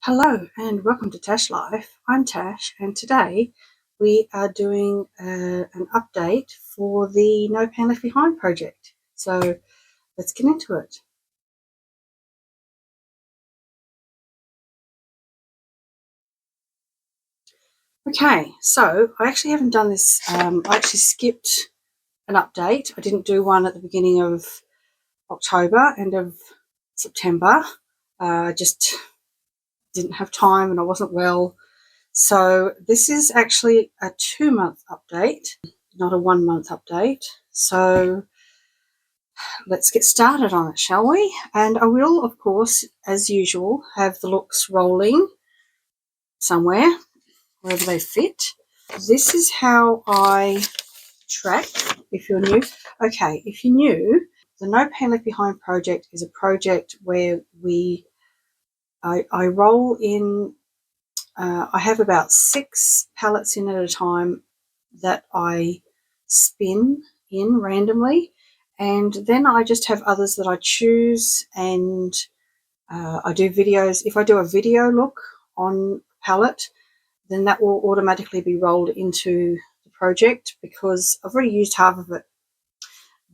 Hello and welcome to Tash Life. I'm Tash and today we are doing an update for the No Pan Left Behind project. So let's get into it. Okay, so I actually haven't done this. I actually skipped an update. I didn't do one at the beginning of October, end of September. I just didn't have time and I wasn't well. So this is actually a 2-month update, not a 1-month update. So let's get started on it, shall we? And I will, of course, as usual, have the looks rolling somewhere, wherever they fit. This is how I track, if you're new. Okay, if you're new, the No Pan Left Behind project is a project where I roll in, I have about 6 palettes in at a time that I spin in randomly, and then I just have others that I choose, and I do videos. If I do a video look on palette, then that will automatically be rolled into the project because I've already used half of it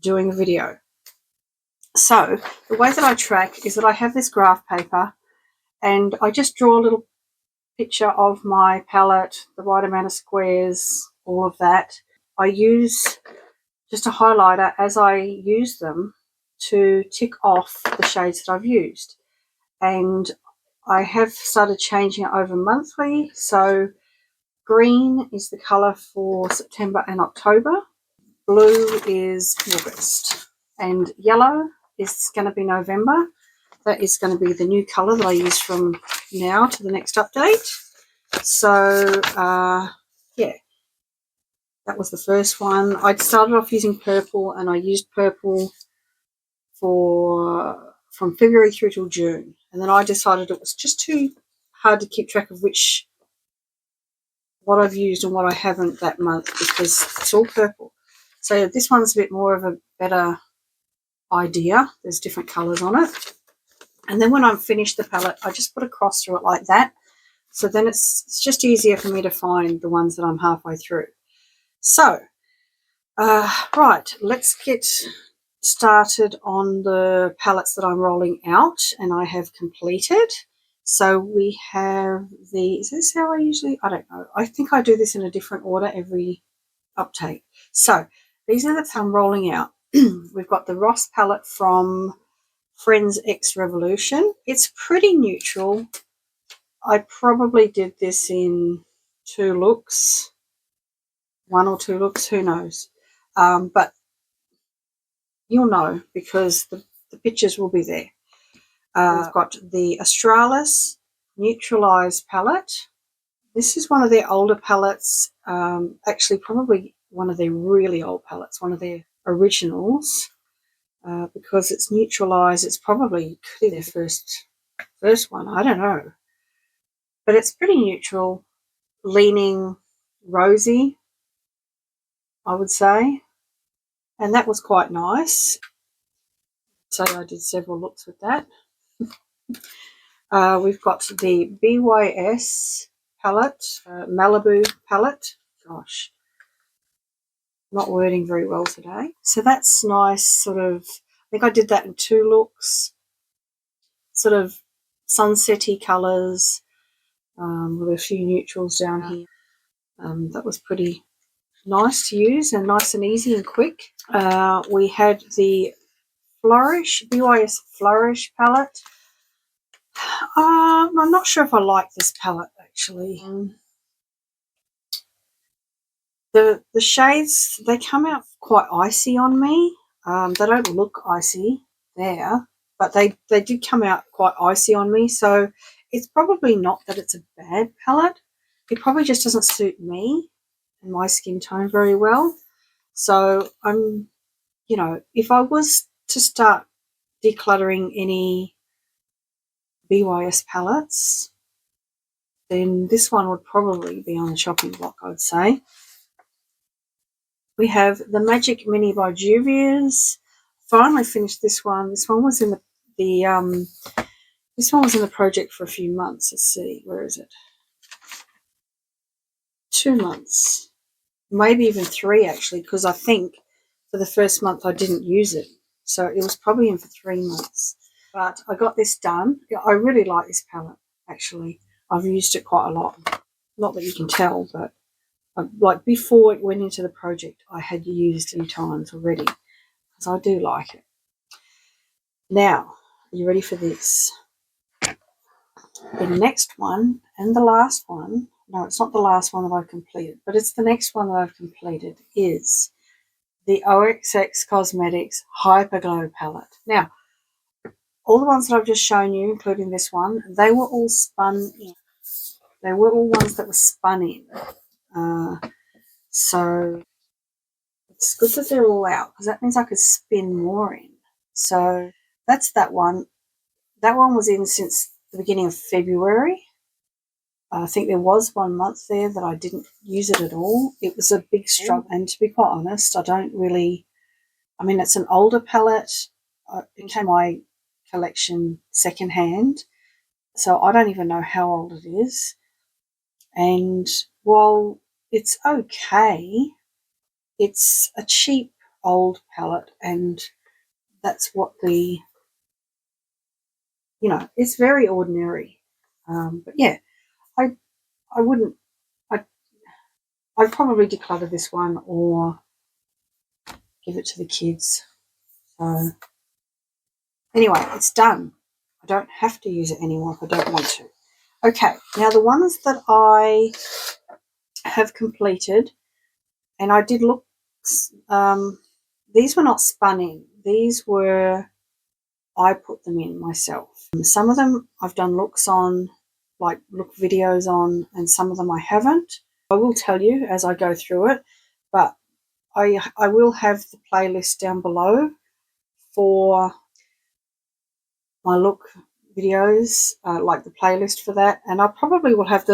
doing a video. So the way that I track is that I have this graph paper and I just draw a little picture of my palette, the right amount of squares, all of that. I use just a highlighter as I use them to tick off the shades that I've used. And I have started changing it over monthly. So green is the colour for September and October. Blue is August. And yellow is going to be November. That is going to be the new colour that I use from now to the next update. So, yeah, that was the first one. I started off using purple, and I used purple from February through till June. And then I decided it was just too hard to keep track of what I've used and what I haven't that month because it's all purple. So this one's a bit more of a better idea. There's different colours on it. And then when I've finished the palette, I just put a cross through it like that. So then it's just easier for me to find the ones that I'm halfway through. So, right, let's get started on the palettes that I'm rolling out and I have completed. So we have is this how I usually, I don't know. I think I do this in a different order every update. So these are the I'm rolling out. We've got the Ross palette from Friends X Revolution. It's pretty neutral. I probably did this in 2 looks, 1 or 2 looks, who knows. But you'll know because the pictures will be there. We've got the Australis Neutralize palette. This is one of their older palettes, actually probably one of their really old palettes, one of their originals, because it's neutralized. It's probably their first one, I don't know. But it's pretty neutral, leaning rosy, I would say. And that was quite nice. So I did several looks with that. We've got the BYS palette, Malibu palette. Gosh, not wording very well today. So that's nice, sort of, I think I did that in 2 looks, sort of sunsetty colours with a few neutrals down here. That was pretty nice to use and nice and easy and quick. We had the Flourish, BYS Flourish palette. I'm not sure if I like this palette actually. The shades, they come out quite icy on me. They don't look icy there, but they did come out quite icy on me. So it's probably not that it's a bad palette. It probably just doesn't suit me and my skin tone very well. So I'm, if I was to start decluttering any BYS palettes, then this one would probably be on the chopping block, I would say. We have the Magic Mini by Juvia's. Finally finished this one. This one was in the This one was in the project for a few months. Let's see, where is it? 2 months, maybe even 3 actually, because I think for the first month I didn't use it. So it was probably in for 3 months. But I got this done. I really like this palette, actually. I've used it quite a lot. Not that you can tell, but like before it went into the project, I had used it a few times already because I do like it. Now, are you ready for this? The next one and the last one, no, it's not the last one that I've completed, but it's the next one that I've completed, is the OXX Cosmetics Hyperglow palette. Now, all the ones that I've just shown you, including this one, they were all spun in. They were all ones that were spun in. So it's good that they're all out because that means I could spin more in. So that's that one. That one was in since the beginning of February. I think there was 1 month there that I didn't use it at all. It was a big struggle, and to be quite honest, I don't really, I mean, it's an older palette. It came my collection secondhand, so I don't even know how old it is. And while it's okay, it's a cheap old palette, and that's what the, you know, it's very ordinary. But yeah, I wouldn't, I'd probably declutter this one or give it to the kids. So anyway, it's done. I don't have to use it anymore if I don't want to. Okay, now the ones that I have completed, and I did look, these were not spun in. These were, I put them in myself. Some of them I've done looks on, like look videos on, and some of them I haven't. I will tell you as I go through it, but I will have the playlist down below for my look videos, like the playlist for that, and I probably will have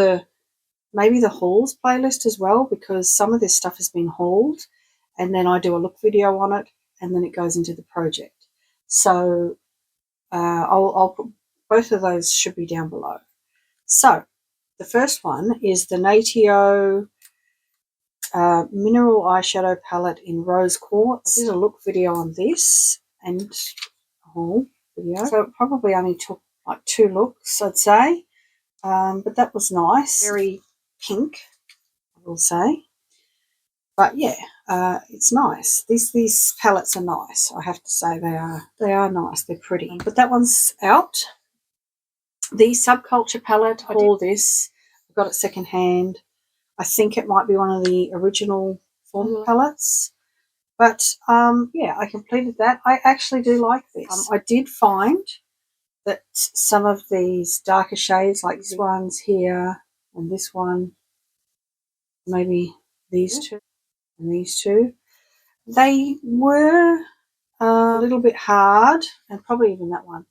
maybe the hauls playlist as well, because some of this stuff has been hauled and then I do a look video on it and then it goes into the project. So I'll put both of those, should be down below. So the first one is the Natio Mineral Eyeshadow Palette in Rose Quartz. I did a look video on this and a haul video, so it probably only took like 2 looks, I'd say, but that was nice. Very pink, I will say, but yeah, it's nice. These palettes are nice, I have to say. They are nice, they're pretty. But that one's out. The Subculture palette, I hauled this, I got it secondhand. I think it might be one of the original formula palettes. But yeah, I completed that. I actually do like this. I did find that some of these darker shades, like these ones here and this one, maybe these two and these two, they were a little bit hard, and probably even that one.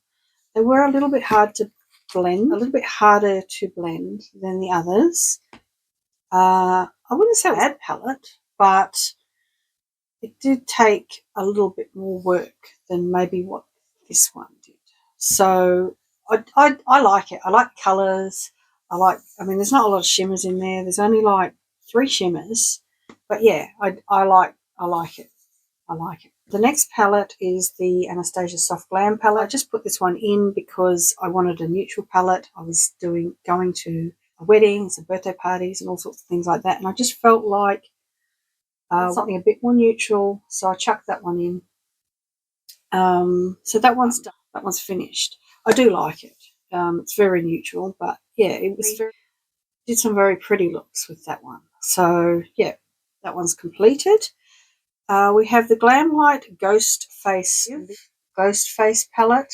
They were a little bit hard to blend, a little bit harder to blend than the others. I wouldn't say bad palette, but it did take a little bit more work than maybe what this one did. So I like it. I like colours. I mean, there's not a lot of shimmers in there. There's only like 3 shimmers. But yeah, I like it. I like it. The next palette is the Anastasia Soft Glam palette. I just put this one in because I wanted a neutral palette. I was going to weddings and birthday parties and all sorts of things like that, and I just felt like something a bit more neutral, so I chucked that one in. So that one's done. That one's finished. I do like it. It's very neutral, but yeah, it was did some very pretty looks with that one. So yeah, that one's completed. We have the Glamlight Ghost Face palette.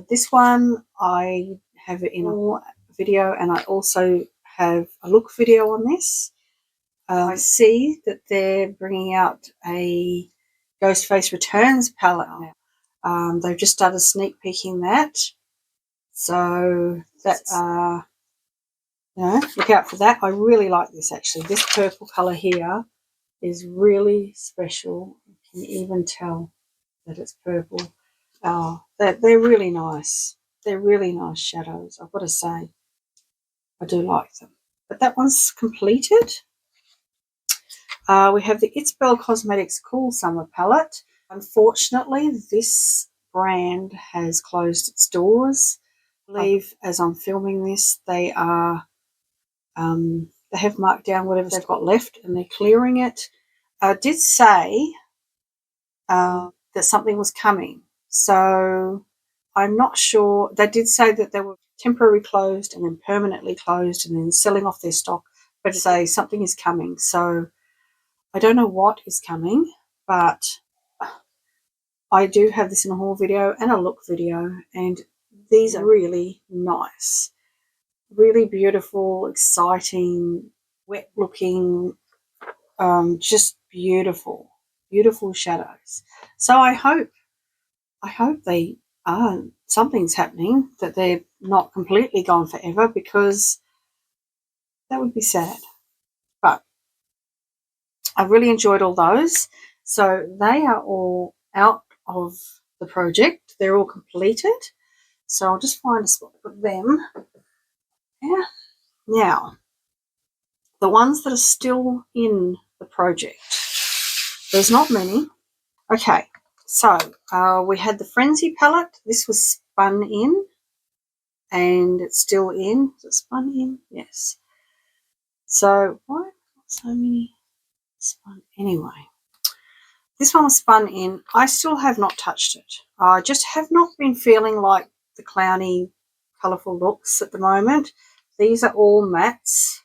This one I have it in a video, and I also have a look video on this. I see that they're bringing out a Ghostface Returns palette now. They've just started sneak peeking that, so that's you know, look out for that. I really like this actually. This purple colour here is really special. You can even tell that it's purple. They're really nice. they're really nice shadows, I've got to say. I do like them. But that one's completed. We have the It's Belle Cosmetics Cool Summer Palette. Unfortunately, this brand has closed its doors. I believe as I'm filming this, they are they have marked down whatever they've got left and they're clearing it. I did say that something was coming, so I'm not sure. They did say that they were temporarily closed and then permanently closed and then selling off their stock, but to say something is coming. So I don't know what is coming, but I do have this in a haul video and a look video, and these are really nice. Really beautiful, exciting, wet looking, just beautiful, beautiful shadows. So I hope they are, something's happening, that they're not completely gone forever, because that would be sad. But I really enjoyed all those. So they are all out of the project. They're all completed. So I'll just find a spot to put them. Yeah. Now, the ones that are still in the project, there's not many. Okay, so we had the Frenzy palette. This was spun in, and it's still in. Is it spun in? Yes. So why not so many spun? Anyway, this one was spun in. I still have not touched it. I just have not been feeling like the clowny, colourful looks at the moment. These are all mattes.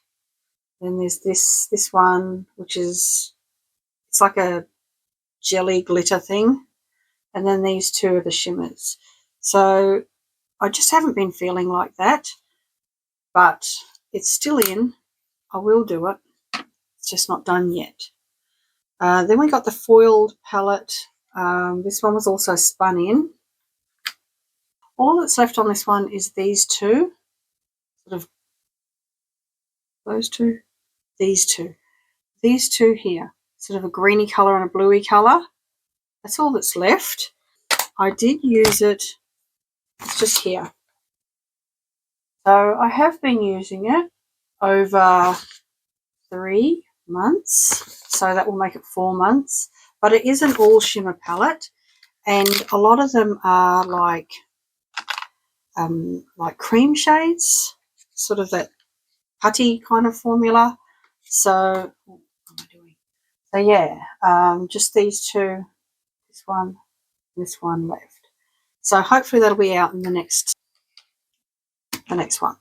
Then there's this one, which is, it's like a jelly glitter thing. And then these two are the shimmers. So I just haven't been feeling like that, but it's still in. I will do it. It's just not done yet. Then we got the foiled palette. This one was also spun in. All that's left on this one is these two, sort of those two, these two here, sort of a greeny colour and a bluey colour. That's all that's left. I did use it. It's just here. So I have been using it over 3 months, so that will make it 4 months. But it is an all shimmer palette, and a lot of them are like cream shades, sort of that putty kind of formula. So what am I doing? So yeah, just these two, this one left. So hopefully that'll be out in the next one.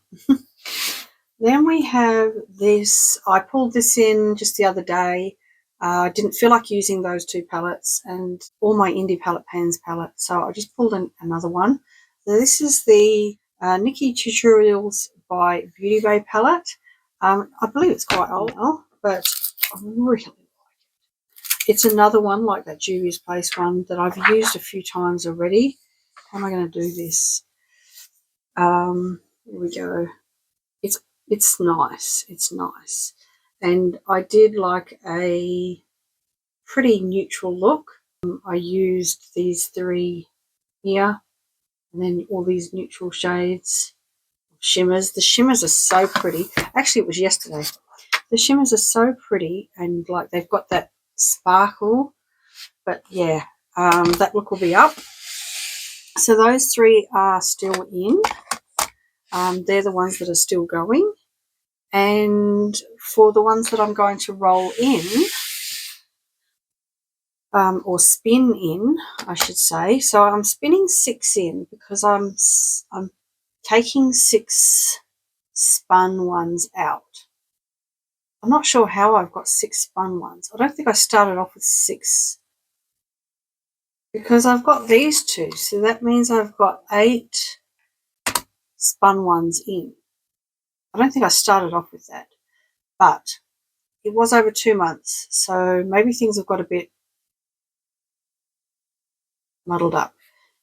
Then we have this. I pulled this in just the other day. I didn't feel like using those two palettes and all my Indie Palette Pans palette, so I just pulled in another one. So this is the Nikki Tutorials by Beauty Bay palette. I believe it's quite old now, but I really like it. It's another one like that Juvia's Place one that I've used a few times already. How am I going to do this? Here we go. It's nice. It's nice. And I did like a pretty neutral look. I used these three here, and then all these neutral shades, shimmers. The shimmers are so pretty. Actually, it was yesterday. The shimmers are so pretty, and like they've got that sparkle. But yeah, that look will be up. So those three are still in. They're the ones that are still going. And for the ones that I'm going to roll in, or spin in, I should say. So I'm spinning 6 in because I'm taking 6 spun ones out. I'm not sure how I've got 6 spun ones. I don't think I started off with 6 because I've got these two. So that means I've got 8 spun ones in. I don't think I started off with that, but it was over 2 months. So maybe things have got a bit muddled up.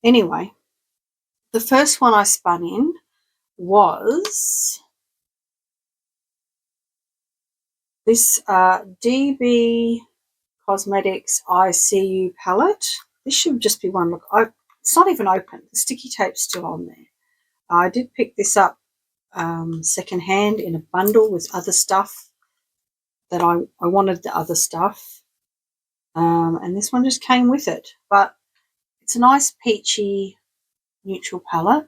Anyway, the first one I spun in was this DB Cosmetics I See You palette. This should just be one look. It's not even open. The sticky tape's still on there. I did pick this up secondhand in a bundle with other stuff that I wanted the other stuff. And this one just came with it. But it's a nice peachy neutral palette.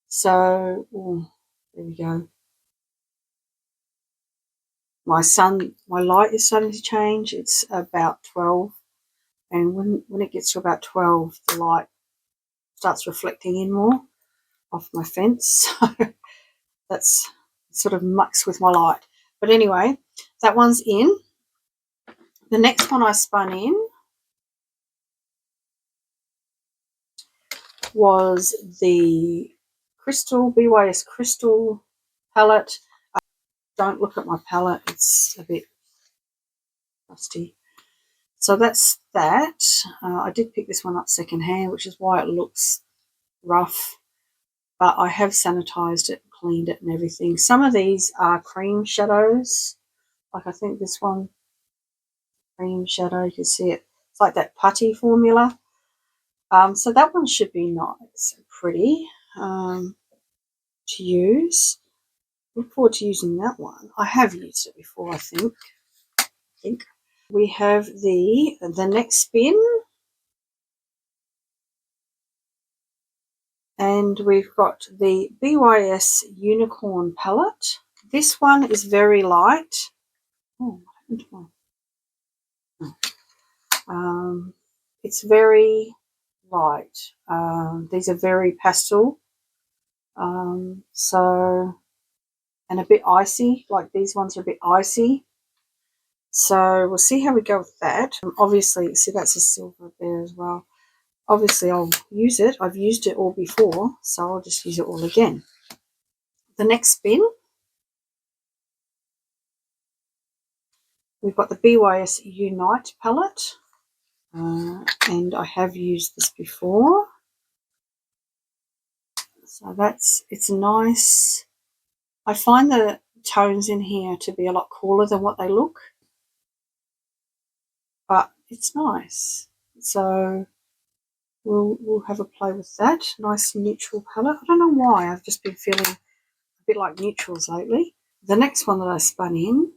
So, there we go. My light is starting to change. It's about 12. And when it gets to about 12, the light starts reflecting in more off my fence. So that's sort of mucks with my light. But anyway, that one's in. The next one I spun in was the BYS Crystal palette. Don't look at my palette, it's a bit rusty. So that's that. I did pick this one up secondhand, which is why it looks rough. But I have sanitized it, cleaned it and everything. Some of these are cream shadows. Like I think this one, cream shadow, you can see it. It's like that putty formula. So that one should be nice and pretty to use. Look forward to using that one. I have used it before, I think. We have the next spin. And we've got the BYS Unicorn palette. This one is very light. Oh, what happened to my... it's very light. These are very pastel. And a bit icy, like these ones are a bit icy. So we'll see how we go with that. Obviously, see that's a silver there as well. Obviously, I'll use it. I've used it all before, so I'll just use it all again. The next spin, we've got the BYS Unite palette. And I have used this before. So it's nice. I find the tones in here to be a lot cooler than what they look. But it's nice. So we'll have a play with that. Nice neutral palette. I don't know why. I've just been feeling a bit like neutrals lately. The next one that I spun in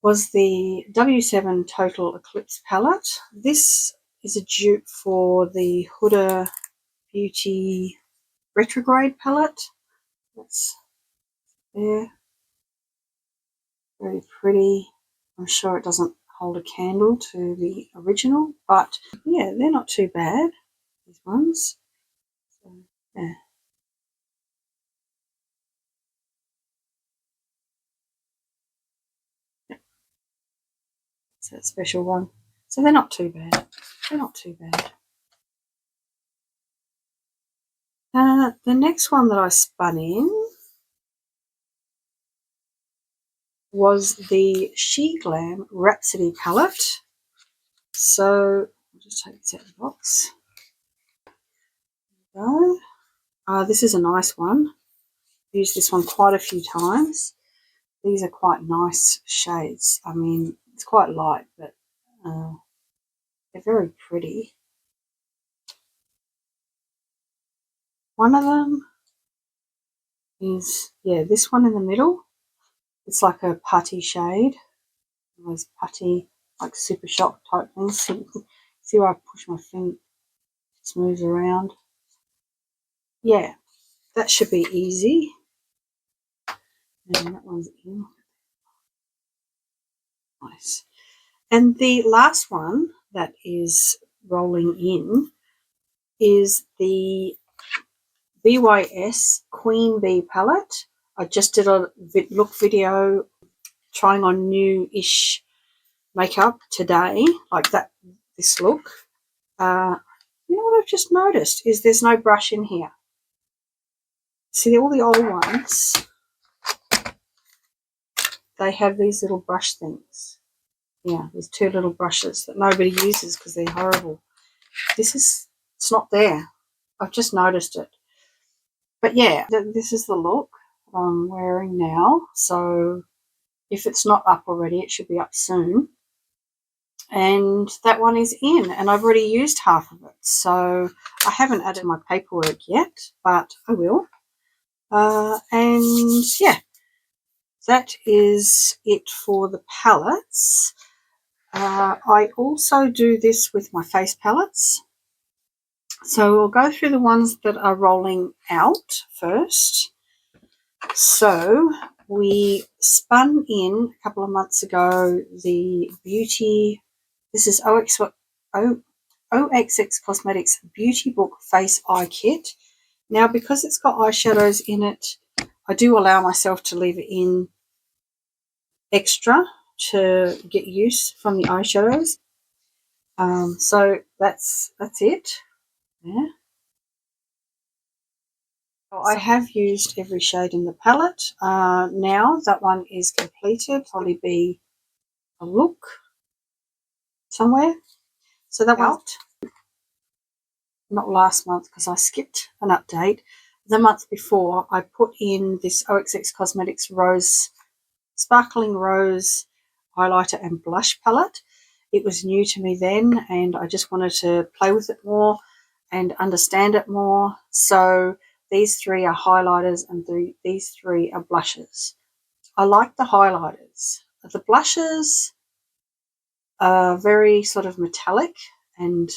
was the W7 Total Eclipse palette. This is a dupe for the Huda Beauty Retrograde palette. That's there. Very pretty. I'm sure it doesn't hold a candle to the original, but yeah, they're not too bad, these ones. So, yeah. It's that special one. So they're not too bad. They're not too bad. The next one that I spun in was the She Glam Rhapsody palette. So I'll just take this out of the box. There we go. This is a nice one. I've used this one quite a few times. These are quite nice shades. I mean, it's quite light, but they're very pretty. One of them is, yeah, this one in the middle. It's like a putty shade. Those putty, like Super Shock type things. See where I push my finger, it just moves around. Yeah, that should be easy. And that one's in. Nice. And the last one that is rolling in is the BYS Queen Bee palette. I just did a look video trying on new-ish makeup today, like that. This look. You know what I've just noticed is there's no brush in here. See, all the old ones, they have these little brush things. Yeah, there's two little brushes that nobody uses because they're horrible. It's not there. I've just noticed it. But yeah, this is the look I'm wearing now. So if it's not up already, it should be up soon. and that one is in, and I've already used half of it, so I haven't added my paperwork yet, but I will. And yeah, that is it for the palettes. I also do this with my face palettes. So we'll go through the ones that are rolling out first. So we spun in a couple of months ago the Beauty, this is OXX Cosmetics Beauty Book Face Eye Kit. Now, because it's got eyeshadows in it, I do allow myself to leave it in extra to get use from the eyeshadows. So that's it. Yeah. So I have used every shade in the palette. Now that one is completed. Probably be a look somewhere. So that one, not last month because I skipped an update. The month before, I put in this OXX Cosmetics Rose, Sparkling Rose highlighter and blush palette. It was new to me then, and I just wanted to play with it more and understand it more. So these three are highlighters and these three are blushes. I like the highlighters. The blushes are very sort of metallic and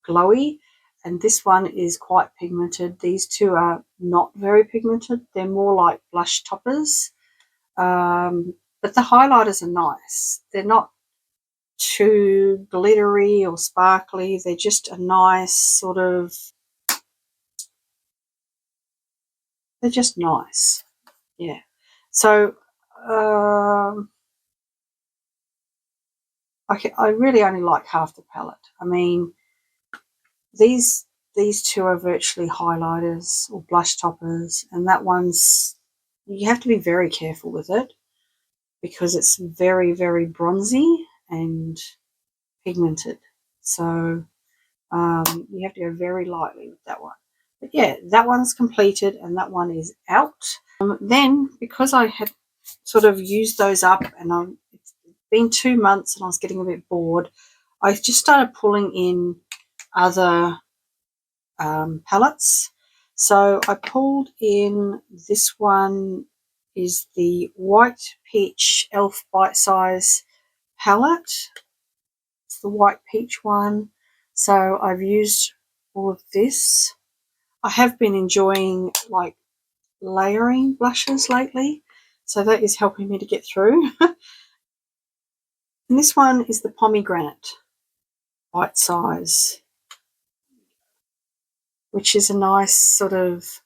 glowy, and this one is quite pigmented. These two are not very pigmented. They're more like blush toppers. But the highlighters are nice. They're not too glittery or sparkly. They're just a nice sort of, they're just nice. Yeah. So I really only like half the palette. I mean, these two are virtually highlighters or blush toppers, and that one's, you have to be very careful with it because it's very, very bronzy and pigmented. So you have to go very lightly with that one. But yeah, that one's completed and that one is out. Then, because I had sort of used those up and it's been 2 months and I was getting a bit bored, I just started pulling in other palettes. So I pulled in, this one is the White Peach Elf Bite Size palette. It's the white peach one. So I've used all of this. I have been enjoying like layering blushes lately, so that is helping me to get through. And this one is the Pomegranate Bite Size, which is a nice sort of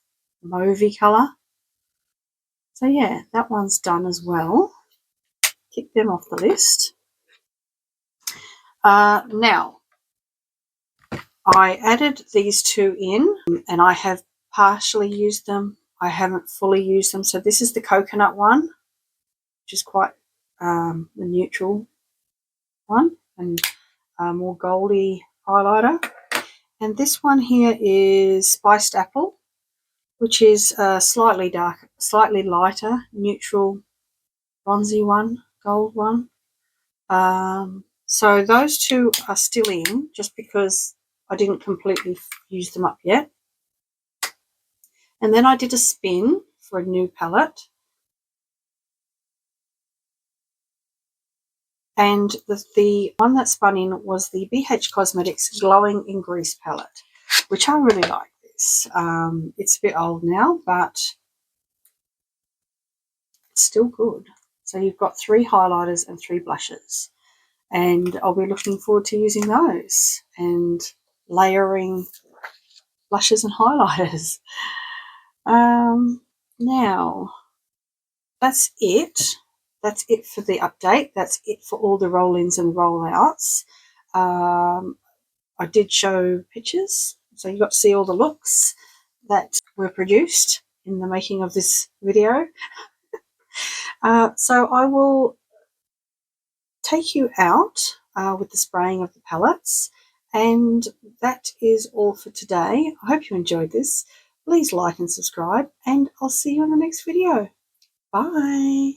mauvey colour. So yeah, that one's done as well. Kick them off the list. Now, I added these two in and I have partially used them. I haven't fully used them. So this is the coconut one, which is quite the neutral one and more goldy highlighter. And this one here is Spiced Apple, which is a slightly darker, slightly lighter, neutral, bronzy one, gold one. So those two are still in just because I didn't completely use them up yet. And then I did a spin for a new palette. And the one that spun in was the BH Cosmetics Glowing in Grease palette, which I really like this. It's a bit old now, but it's still good. So you've got 3 highlighters and 3 blushes. And I'll be looking forward to using those and layering blushes and highlighters. Now, that's it. That's it for the update. That's it for all the roll-ins and roll-outs. I did show pictures, so you got to see all the looks that were produced in the making of this video. So I will take you out with the spraying of the palettes, and that is all for today. I hope you enjoyed this. Please like and subscribe, and I'll see you in the next video. Bye.